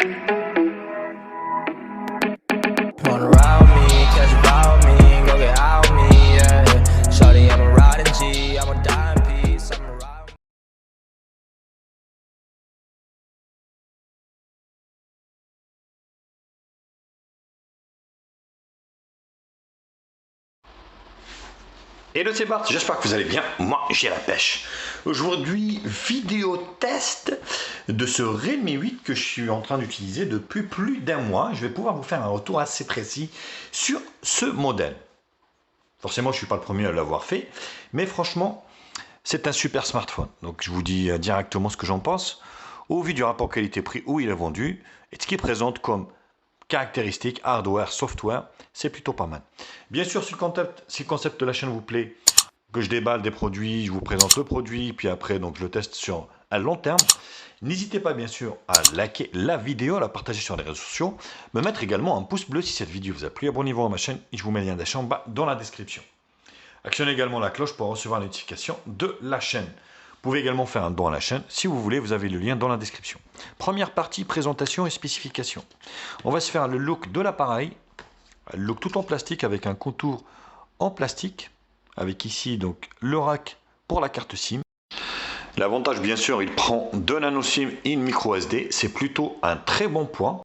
Wanna ride with me, catch a vibe with me, go get out with me, yeah. Shawty, I'm a riding G, I'm a die in peace, I'm a ride with me. Hello, c'est Bart, j'espère que vous allez bien, moi j'ai la pêche. Aujourd'hui, vidéo test de ce Redmi 8 que je suis en train d'utiliser depuis plus d'un mois. Je vais pouvoir vous faire un retour assez précis sur ce modèle. Forcément, je ne suis pas le premier à l'avoir fait, mais franchement, c'est un super smartphone. Donc je vous dis directement ce que j'en pense, au vu du rapport qualité-prix où il est vendu, et ce qu'il présente comme caractéristiques, hardware, software, c'est plutôt pas mal. Bien sûr, si le concept de la chaîne vous plaît, que je déballe des produits, je vous présente le produit, puis après donc je le teste sur un long terme, n'hésitez pas bien sûr à liker la vidéo, à la partager sur les réseaux sociaux, me mettre également un pouce bleu si cette vidéo vous a plu, abonnez-vous à ma chaîne et je vous mets le lien d'achat en bas dans la description. Actionnez également la cloche pour recevoir la notification de la chaîne. Vous pouvez également faire un don à la chaîne. Si vous voulez, vous avez le lien dans la description. Première partie, présentation et spécification. On va se faire le look de l'appareil. Le look tout en plastique avec un contour en plastique. Avec ici donc le rack pour la carte SIM. L'avantage bien sûr, il prend 2 nano SIM et une micro SD. C'est plutôt un très bon point.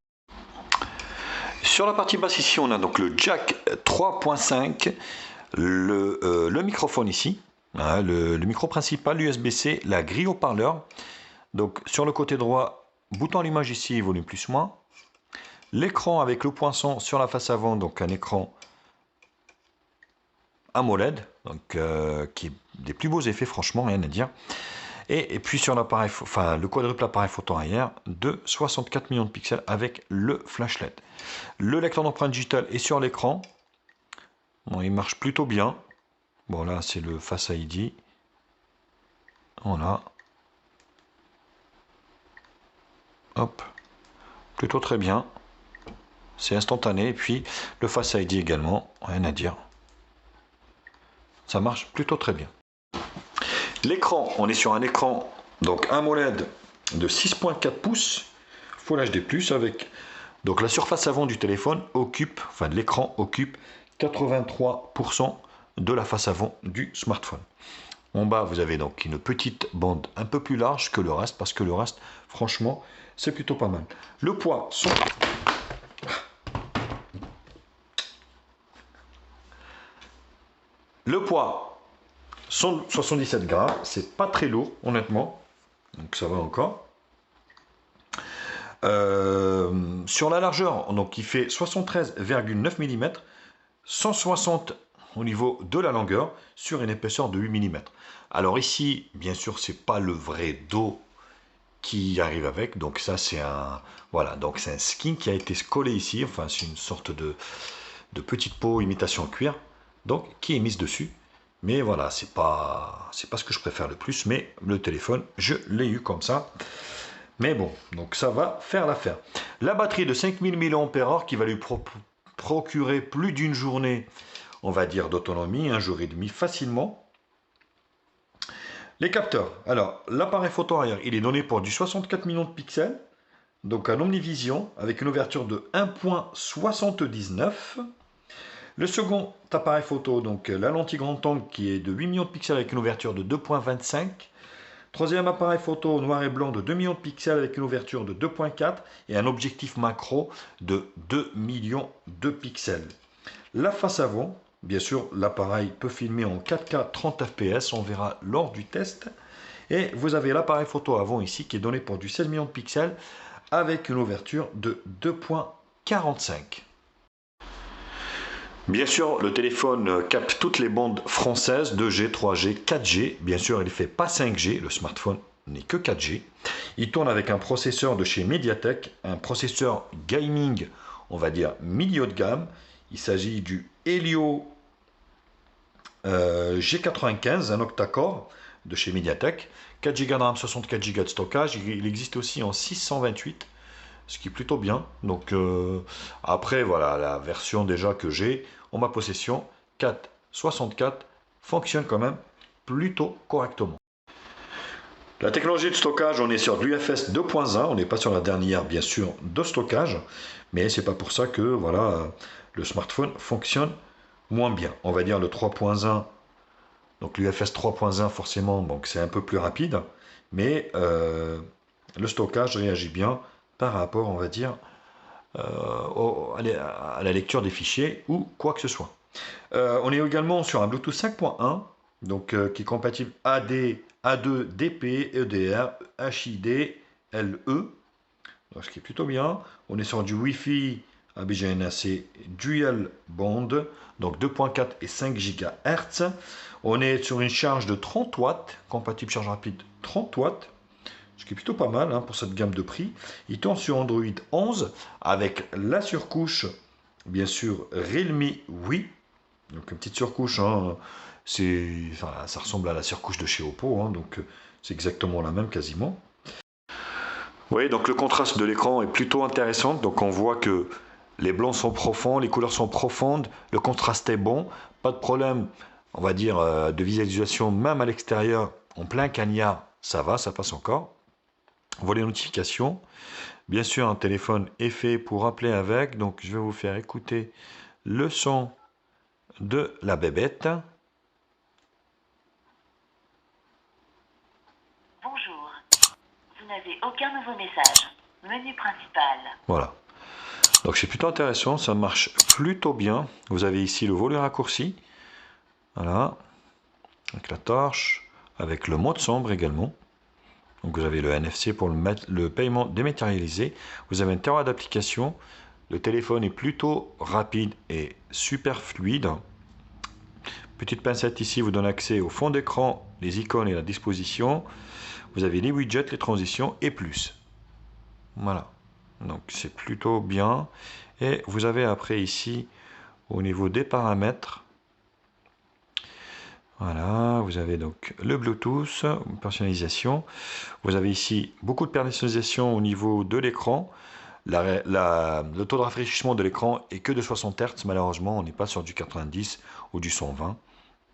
Sur la partie basse ici, on a donc le jack 3.5. Le microphone ici. Le micro principal, l'USB-C, la grille haut-parleur. Donc sur le côté droit, bouton allumage ici, volume plus moins. L'écran avec le poinçon sur la face avant, donc un écran AMOLED, donc qui est des plus beaux effets, franchement, rien à dire. Et puis sur l'appareil, enfin le quadruple appareil photo arrière de 64 millions de pixels avec le flash LED. Le lecteur d'empreinte digitale est sur l'écran. Bon, il marche plutôt bien. Bon, là, c'est le Face ID. Voilà. Hop. Plutôt très bien. C'est instantané. Et puis, le Face ID également. Rien à dire. Ça marche plutôt très bien. L'écran, on est sur un écran, donc AMOLED de 6.4 pouces, Full HD+, avec donc la surface avant du téléphone occupe, enfin de l'écran occupe 83% de la face avant du smartphone. En bas, vous avez donc une petite bande un peu plus large que le reste, parce que le reste, franchement, c'est plutôt pas mal. Le poids, sont 77 grammes, c'est pas très lourd, honnêtement, donc ça va encore. Sur la largeur, donc il fait 73,9 mm, 160 au niveau de la longueur sur une épaisseur de 8 mm. Alors ici, bien sûr, c'est pas le vrai dos qui arrive avec, donc ça c'est un voilà, donc c'est un skin qui a été collé ici, enfin c'est une sorte de petite peau imitation cuir, donc qui est mise dessus. Mais voilà, c'est pas ce que je préfère le plus, mais le téléphone, je l'ai eu comme ça. Mais bon, donc ça va faire l'affaire. La batterie de 5000 mAh qui va lui procurer plus d'une journée, on va dire, d'autonomie, un jour et demi facilement. Les capteurs. Alors, l'appareil photo arrière, il est donné pour du 64 millions de pixels, donc un omnivision avec une ouverture de 1.79. Le second appareil photo, donc la lentille grand angle qui est de 8 millions de pixels avec une ouverture de 2.25. Troisième appareil photo noir et blanc de 2 millions de pixels avec une ouverture de 2.4 et un objectif macro de 2 millions de pixels. La face avant, bien sûr, l'appareil peut filmer en 4K 30 fps, on verra lors du test. Et vous avez l'appareil photo avant ici qui est donné pour du 16 millions de pixels avec une ouverture de 2.45. Bien sûr, le téléphone capte toutes les bandes françaises, 2G, 3G, 4G. Bien sûr, il ne fait pas 5G, le smartphone n'est que 4G. Il tourne avec un processeur de chez Mediatek, un processeur gaming, on va dire milieu de gamme. Il s'agit du Helio G95, un octa-core de chez Mediatek. 4 Go de RAM, 64 Go de stockage. Il existe aussi en 628. Ce qui est plutôt bien. Donc après voilà, la version déjà que j'ai en ma possession 4.64 fonctionne quand même plutôt correctement. La technologie de stockage, on est sur de l'UFS 2.1, on n'est pas sur la dernière bien sûr de stockage, mais c'est pas pour ça que voilà, le smartphone fonctionne moins bien. On va dire le 3.1, donc l'UFS 3.1 forcément, donc c'est un peu plus rapide, mais le stockage réagit bien par rapport, on va dire, à la lecture des fichiers ou quoi que ce soit. On est également sur un Bluetooth 5.1, donc qui est compatible AD, A2, DP, EDR, HID, LE, donc, ce qui est plutôt bien. On est sur du Wi-Fi ABGNAC Dual Band, donc 2.4 et 5 GHz. On est sur une charge de 30 watts, compatible charge rapide 30 watts, ce qui est plutôt pas mal hein, pour cette gamme de prix. Il tourne sur Android 11 avec la surcouche, bien sûr, Realme Oui. Donc une petite surcouche, hein, ça ressemble à la surcouche de chez Oppo, hein, donc c'est exactement la même quasiment. Oui, donc le contraste de l'écran est plutôt intéressant, donc on voit que les blancs sont profonds, les couleurs sont profondes, le contraste est bon, pas de problème, on va dire, de visualisation même à l'extérieur, en plein cagnard, ça va, ça passe encore. On voit les notifications, bien sûr un téléphone est fait pour appeler avec, donc je vais vous faire écouter le son de la bébête. Bonjour, vous n'avez aucun nouveau message. Menu principal. Voilà. Donc c'est plutôt intéressant, ça marche plutôt bien. Vous avez ici le volume raccourci. Voilà. Avec la torche, avec le mode sombre également. Donc vous avez le NFC pour le paiement dématérialisé. Vous avez un terrain d'application. Le téléphone est plutôt rapide et super fluide. Petite pincette ici vous donne accès au fond d'écran, les icônes et la disposition. Vous avez les widgets, les transitions et plus. Voilà. Donc c'est plutôt bien. Et vous avez après ici, au niveau des paramètres, voilà, vous avez donc le Bluetooth, personnalisation. Vous avez ici beaucoup de personnalisation au niveau de l'écran. Le taux de rafraîchissement de l'écran est que de 60 Hz. Malheureusement, on n'est pas sur du 90 ou du 120.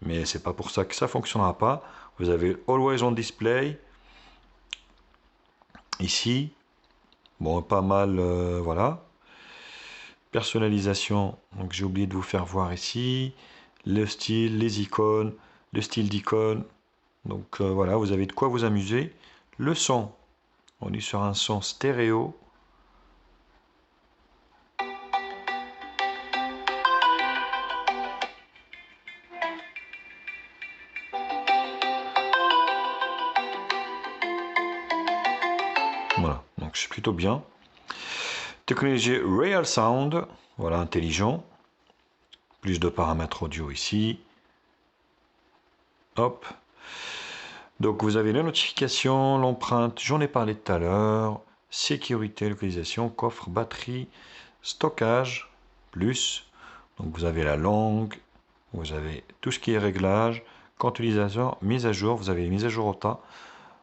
Mais c'est pas pour ça que ça fonctionnera pas. Vous avez Always on Display. Ici. Bon, pas mal, voilà. Personnalisation. Donc j'ai oublié de vous faire voir ici. Le style, les icônes. Le style d'icône. Donc voilà, vous avez de quoi vous amuser. Le son. On est sur un son stéréo. Voilà, donc c'est plutôt bien. Technologie Real Sound, voilà, intelligent. Plus de paramètres audio ici. Hop. Donc vous avez les notifications, l'empreinte, j'en ai parlé tout à l'heure. Sécurité, localisation, coffre, batterie, stockage, plus. Donc vous avez la langue, vous avez tout ce qui est réglage. Quand utilisateur, mise à jour, vous avez les mises à jour au tas.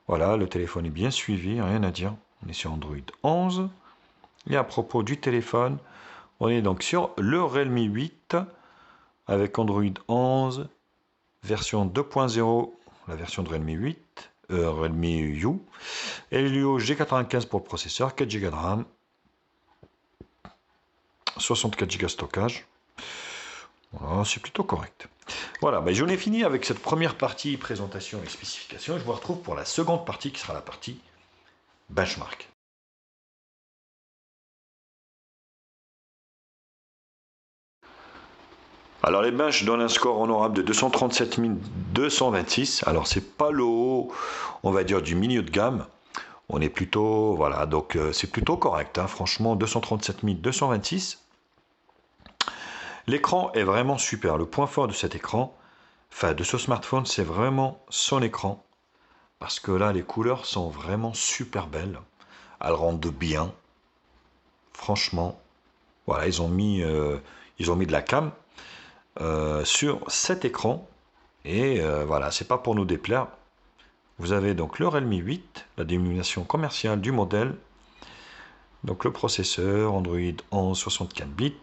Voilà, le téléphone est bien suivi, rien à dire. On est sur Android 11. Et à propos du téléphone, on est donc sur le Realme 8 avec Android 11, version 2.0, la version de Realme 8, Realme U, Helio G95 pour le processeur, 4 Go de RAM, 64 Go de stockage. Voilà, c'est plutôt correct. Voilà, ben j'en ai fini avec cette première partie présentation et spécification. Je vous retrouve pour la seconde partie qui sera la partie benchmark. Alors les benches donnent un score honorable de 237 226. Alors c'est pas le haut, on va dire, du milieu de gamme. On est plutôt, voilà, donc c'est plutôt correct. Hein, franchement, 237 226. L'écran est vraiment super. Le point fort de cet écran, enfin de ce smartphone, c'est vraiment son écran. Parce que là, les couleurs sont vraiment super belles. Elles rendent bien. Franchement, voilà, ils ont mis de la cam sur cet écran. Et voilà, c'est pas pour nous déplaire. Vous avez donc le Realme 8, la dénomination commerciale du modèle. Donc le processeur Android 11 64 bits.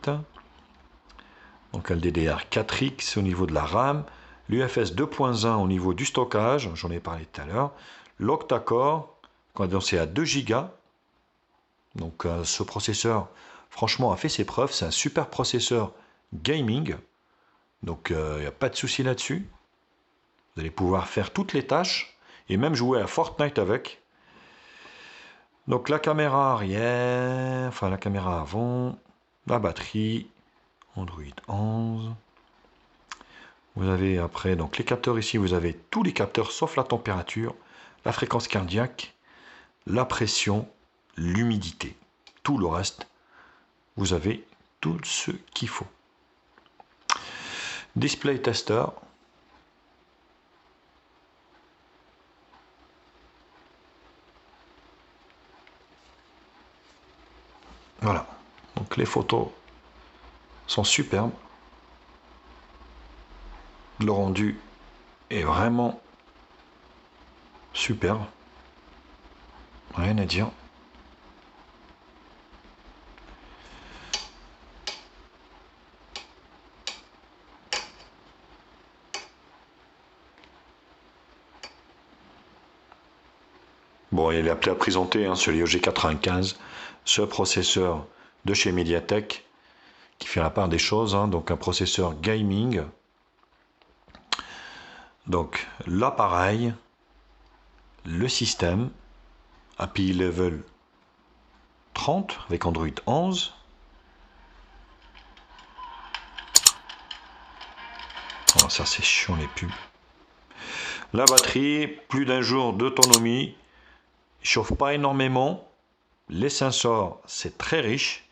Donc LDDR4X au niveau de la RAM. L'UFS 2.1 au niveau du stockage, j'en ai parlé tout à l'heure. l'octa-core, quand c'est à 2 Go. Donc ce processeur, franchement, a fait ses preuves. C'est un super processeur gaming. Donc il n'y a pas de souci là-dessus. Vous allez pouvoir faire toutes les tâches et même jouer à Fortnite avec. Donc la caméra arrière, enfin la caméra avant, la batterie, Android 11. Vous avez après donc les capteurs ici, vous avez tous les capteurs sauf la température, la fréquence cardiaque, la pression, l'humidité. Tout le reste, vous avez tout ce qu'il faut. Display tester. Voilà, donc les photos sont superbes. Le rendu est vraiment superbe. Rien à dire. Bon, il est appelé à présenter sur l'IO G95, ce processeur de chez Mediatek qui fait la part des choses, donc un processeur gaming. Donc l'appareil, le système, API Level 30 avec Android 11. Oh, ça c'est chiant les pubs. La batterie, plus d'un jour d'autonomie. Il chauffe pas énormément. Les sensors, c'est très riche.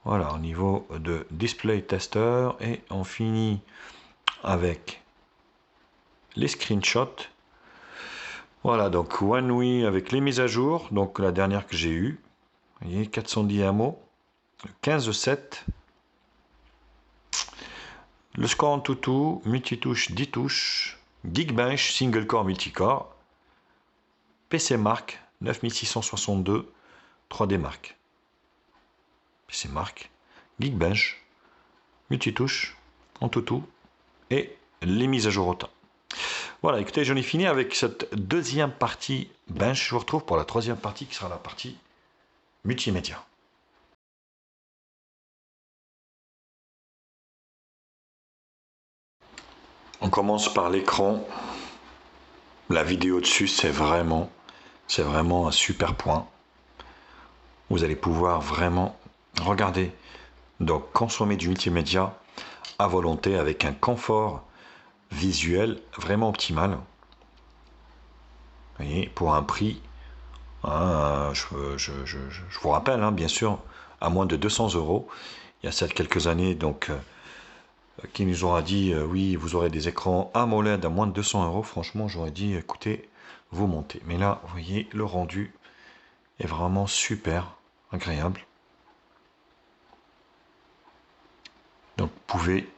Voilà, au niveau de display tester. Et on finit avec les screenshots. Voilà, donc One UI avec les mises à jour. Donc la dernière que j'ai eue. Vous voyez, 410 hameaux. 15.7. Le score en tout, multitouche 10 touches. Geekbench, single core multicore. PC Mark 9662 3D Mark. PC Mark, Geekbench, multitouche, en tout et les mises à jour autant. Voilà, écoutez, j'en ai fini avec cette deuxième partie bench. Je vous retrouve pour la troisième partie qui sera la partie multimédia. On commence par l'écran. La vidéo dessus, c'est vraiment un super point. Vous allez pouvoir vraiment regarder, donc consommer du multimédia à volonté avec un confort visuel vraiment optimal. Vous voyez, pour un prix, je vous rappelle, bien sûr, à moins de 200 €. Il y a ça quelques années, donc qui nous aura dit oui, vous aurez des écrans AMOLED à moins de 200 €. Franchement, j'aurais dit écoutez, vous montez. Mais là, vous voyez, le rendu est vraiment super agréable. Donc, vous pouvez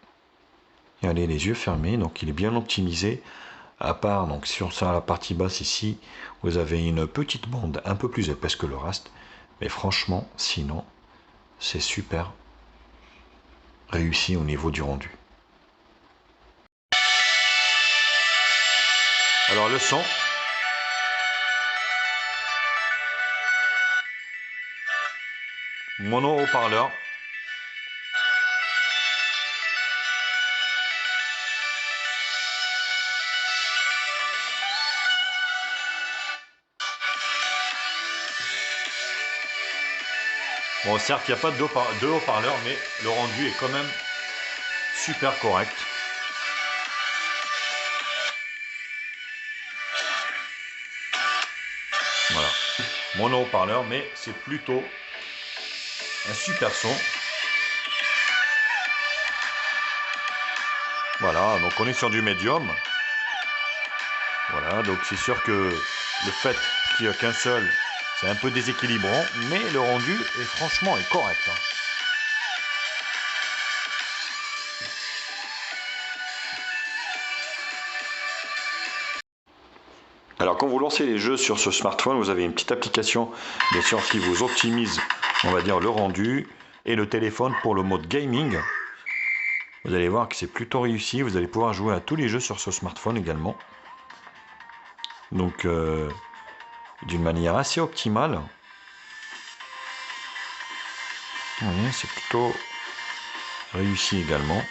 y aller les yeux fermés. Donc, il est bien optimisé. À part, donc sur ça, la partie basse ici, vous avez une petite bande un peu plus épaisse que le reste. Mais franchement, sinon, c'est super réussi au niveau du rendu. Alors le son. Mono haut-parleur. Bon, certes, il n'y a pas de deux haut-parleurs, mais le rendu est quand même super correct. Voilà. Mono haut-parleur, mais c'est plutôt un super son. Voilà, donc on est sur du médium. Voilà, donc c'est sûr que le fait qu'il n'y a qu'un seul, c'est un peu déséquilibrant, mais le rendu est franchement correct. Alors quand vous lancez les jeux sur ce smartphone, vous avez une petite application bien sûr qui vous optimise, on va dire, le rendu, et le téléphone pour le mode gaming. Vous allez voir que c'est plutôt réussi, vous allez pouvoir jouer à tous les jeux sur ce smartphone également. donc d'une manière assez optimale. Vous voyez, c'est plutôt réussi également.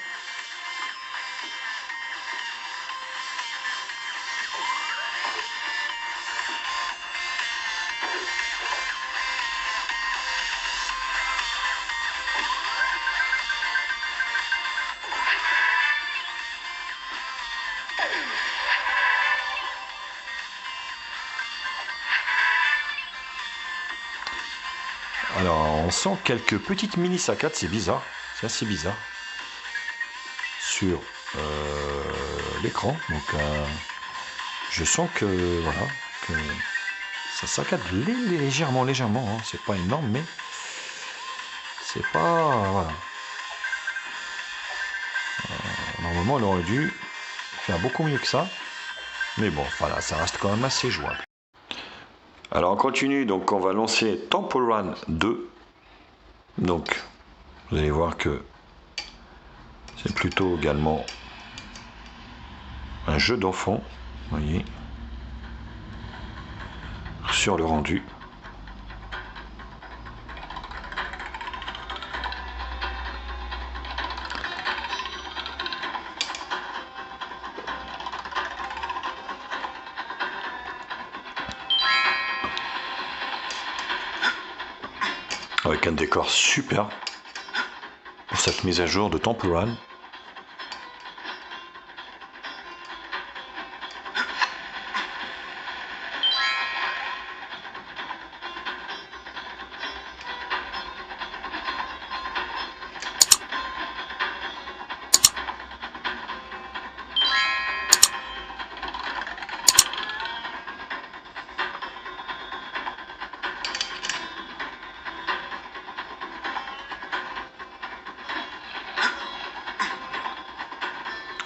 Alors, on sent quelques petites mini saccades, c'est bizarre, c'est assez bizarre, sur l'écran. Donc, je sens que, voilà, que ça saccade légèrement, hein. C'est pas énorme, mais c'est pas, voilà. Normalement, on aurait dû faire beaucoup mieux que ça, mais bon, voilà, ça reste quand même assez jouable. Alors on continue, donc on va lancer Temple Run 2. Donc vous allez voir que c'est plutôt également un jeu d'enfant, vous voyez, sur le rendu. Avec un décor super pour cette mise à jour de Temple Run.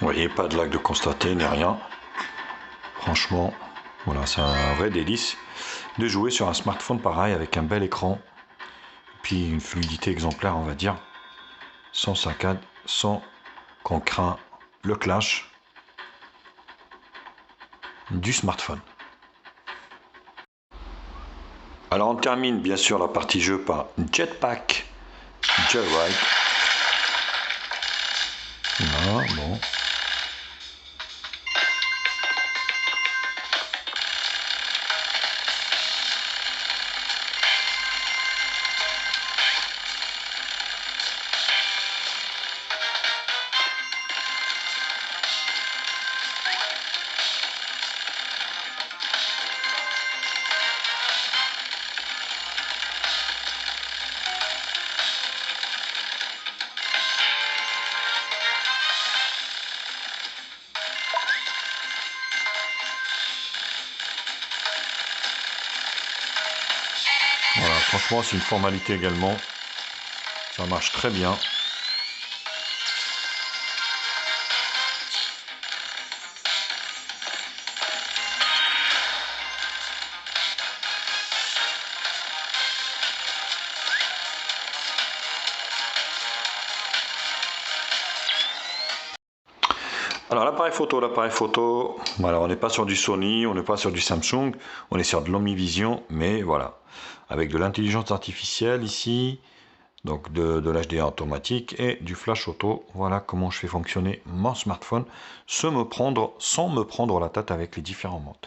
Vous voyez, pas de lag de constater, ni rien. Franchement, voilà, c'est un vrai délice de jouer sur un smartphone pareil, avec un bel écran, puis une fluidité exemplaire, on va dire, sans saccade, sans qu'on craint le clash du smartphone. Alors on termine bien sûr la partie jeu par Jetpack Joyride. Voilà, bon. Voilà, franchement, c'est une formalité également. Ça marche très bien. Alors l'appareil photo, voilà, on n'est pas sur du Sony, on n'est pas sur du Samsung, on est sur de l'Omnivision, mais voilà, avec de l'intelligence artificielle ici, donc de l'HDR automatique et du flash auto. Voilà comment je fais fonctionner mon smartphone sans me prendre la tête avec les différents modes.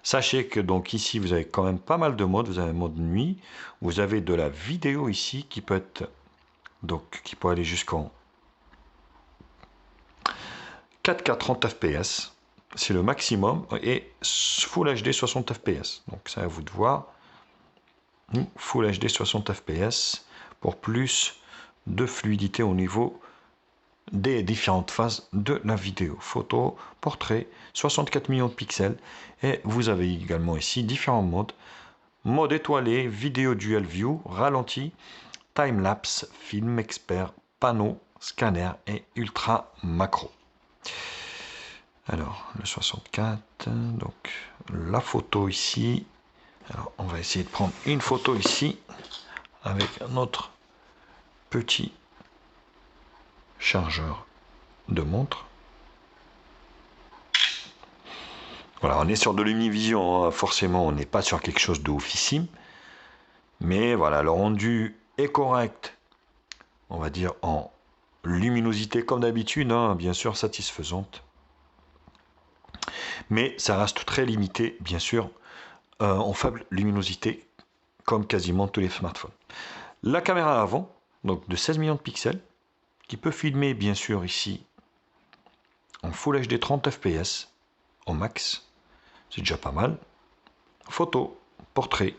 Sachez que donc ici vous avez quand même pas mal de modes. Vous avez un mode nuit, vous avez de la vidéo ici qui peut être, donc qui peut aller jusqu'en 4K 30 fps, c'est le maximum, et Full HD 60 fps. Donc c'est à vous de voir. Full HD 60 fps pour plus de fluidité au niveau des différentes phases de la vidéo. Photo, portrait, 64 millions de pixels, et vous avez également ici différents modes. Mode étoilé, vidéo dual view, ralenti, time-lapse, film expert, panneau, scanner et ultra macro. Alors, le 64, donc la photo ici. Alors, on va essayer de prendre une photo ici avec notre petit chargeur de montre. Voilà, on est sur de l'Univision, hein. Forcément on n'est pas sur quelque chose de oufissime. Mais voilà, le rendu est correct, on va dire en luminosité comme d'habitude, hein, bien sûr satisfaisante. Mais ça reste très limité, bien sûr, en faible luminosité, comme quasiment tous les smartphones. La caméra avant, donc de 16 millions de pixels, qui peut filmer, bien sûr, ici, en Full HD 30 fps, au max, c'est déjà pas mal. Photo, portrait,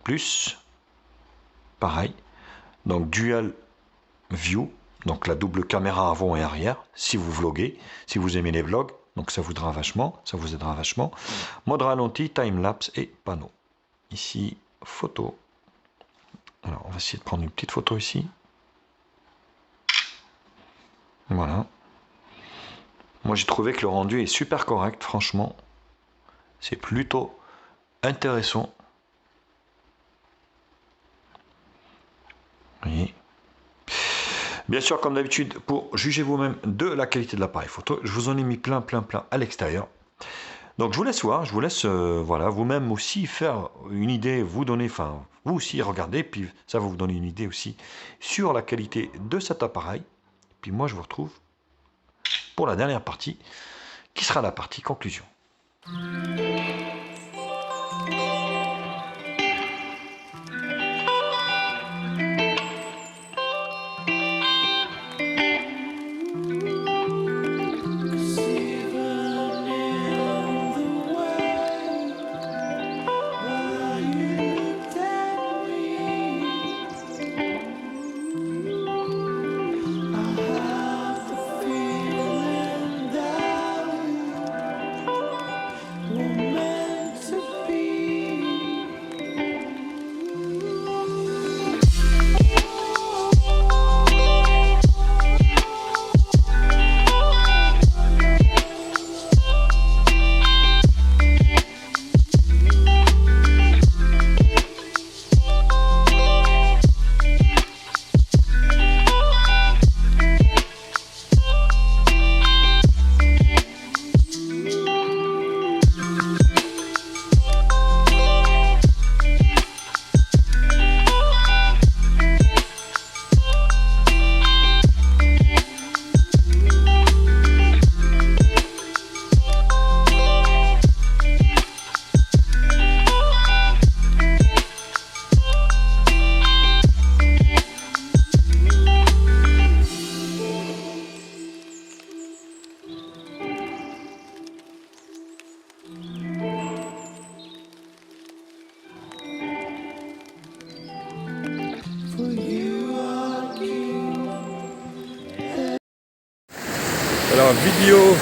plus, pareil, donc Dual View, donc la double caméra avant et arrière, si vous vloguez, si vous aimez les vlogs, donc ça vous aidera vachement, Mode ralenti, time-lapse et panneau. Ici, photo. Alors, on va essayer de prendre une petite photo ici. Voilà. Moi, j'ai trouvé que le rendu est super correct, franchement. C'est plutôt intéressant. Vous voyez. Bien sûr, comme d'habitude, pour juger vous-même de la qualité de l'appareil photo, je vous en ai mis plein à l'extérieur. Donc je vous laisse voir, je vous laisse voilà, vous-même aussi faire une idée, vous donner, enfin vous aussi regardez, puis ça va vous donner une idée aussi sur la qualité de cet appareil. Puis moi je vous retrouve pour la dernière partie, qui sera la partie conclusion. Alors vidéo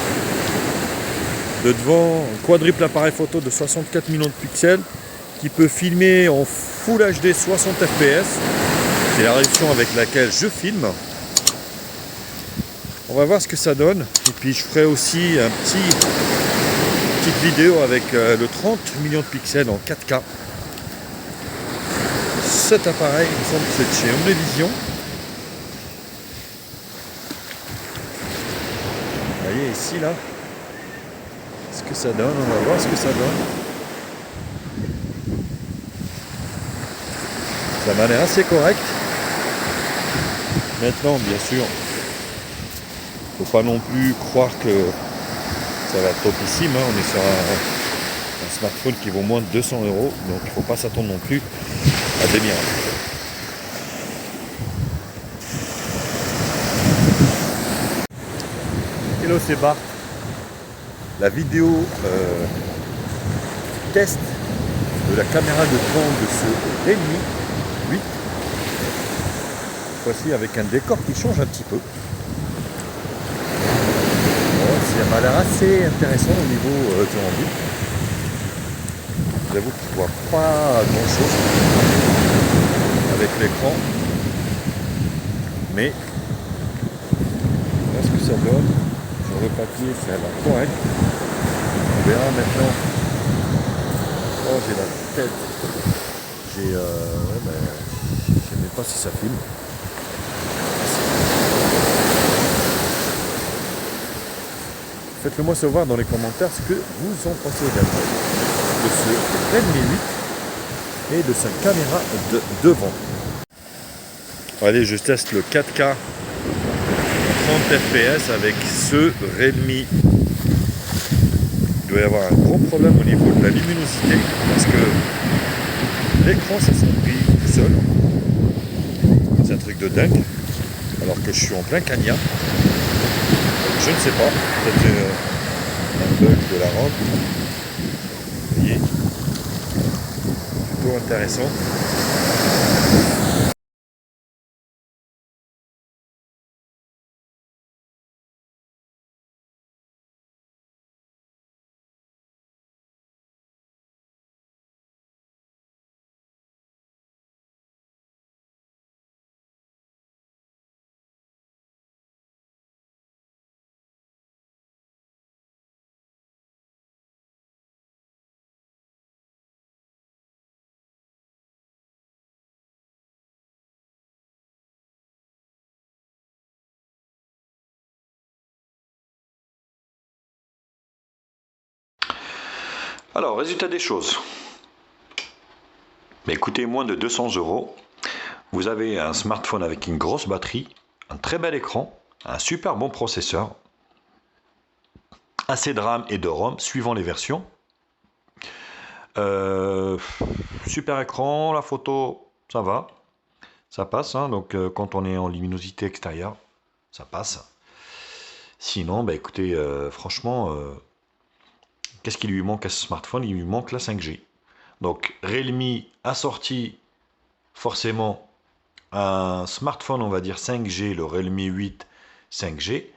de devant, quadruple appareil photo de 64 millions de pixels qui peut filmer en Full HD 60 fps. C'est la résolution avec laquelle je filme. On va voir ce que ça donne. Et puis je ferai aussi une petite vidéo avec le 30 millions de pixels en 4K. Cet appareil, il me semble que c'est de chez Omnivision. Vous voyez ici là, ce que ça donne, on va voir ce que ça donne. Ça m'a l'air assez correct. Maintenant, bien sûr, faut pas non plus croire que ça va être topissime, hein. On est sur un smartphone qui vaut moins de 200 €, donc il faut pas s'attendre non plus à des miracles. Hello, c'est Bart. La vidéo test de la caméra de devant de ce Redmi 8. Cette fois-ci avec un décor qui change un petit peu. Bon, ça m'a l'air assez intéressant au niveau du rendu. J'avoue que je ne vois pas grand chose avec l'écran. Mais voilà ce que ça donne. Sur le papier, ça a l'air correct. On verra maintenant. Oh, j'ai la tête. Je ne sais même pas si ça filme. faites-le moi savoir dans les commentaires ce que vous en pensez également de ce Redmi 8 et de sa caméra de devant. Allez, je teste le 4K 30 fps avec ce Redmi. Il doit y avoir un gros problème au niveau de la luminosité parce que l'écran ça s'appuie tout seul. C'est un truc de dingue. Alors que je suis en plein cagnard. Je ne sais pas. Peut-être un bug de la rampe. Vous voyez. Plutôt intéressant. Alors, résultat des choses. Mais écoutez, moins de 200 €, vous avez un smartphone avec une grosse batterie, un très bel écran, un super bon processeur, assez de RAM et de ROM suivant les versions. Super écran, la photo, ça va, ça passe. Hein, donc quand on est en luminosité extérieure, ça passe. Sinon, bah, écoutez, franchement... qu'est-ce qui lui manque à ce smartphone? Il lui manque la 5G. Donc Realme a sorti forcément un smartphone, on va dire 5G, le Realme 8 5G.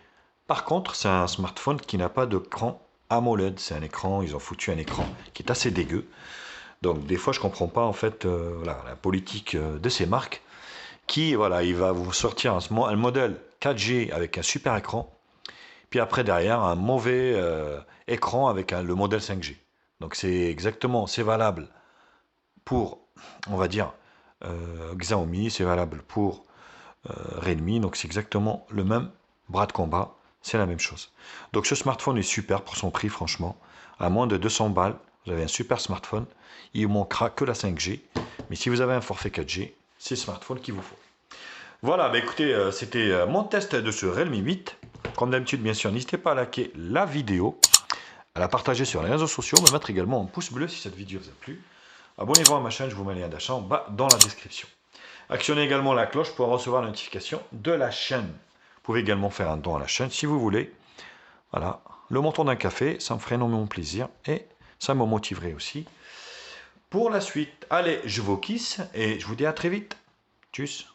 Par contre, c'est un smartphone qui n'a pas d'écran AMOLED. C'est un écran, ils ont foutu un écran qui est assez dégueu. Donc des fois, je ne comprends pas en fait voilà, la politique de ces marques. Qui, voilà, il va vous sortir un modèle 4G avec un super écran. Puis après, derrière, un mauvais écran avec le modèle 5G. Donc c'est exactement, c'est valable pour, on va dire, Xiaomi, c'est valable pour Redmi. Donc c'est exactement le même bras de combat, c'est la même chose. Donc ce smartphone est super pour son prix, franchement. À moins de 200 balles, vous avez un super smartphone. Il ne manquera que la 5G. Mais si vous avez un forfait 4G, c'est le smartphone qu'il vous faut. Voilà, bah écoutez, c'était mon test de ce Realme 8. Comme d'habitude, bien sûr, n'hésitez pas à liker la vidéo, à la partager sur les réseaux sociaux, me mettre également un pouce bleu si cette vidéo vous a plu. Abonnez-vous à ma chaîne, je vous mets le lien d'achat en bas dans la description. Actionnez également la cloche pour recevoir la notification de la chaîne. Vous pouvez également faire un don à la chaîne si vous voulez. Voilà, le montant d'un café, ça me ferait énormément plaisir et ça me motiverait aussi pour la suite. Allez, je vous kiss et je vous dis à très vite. Tchuss.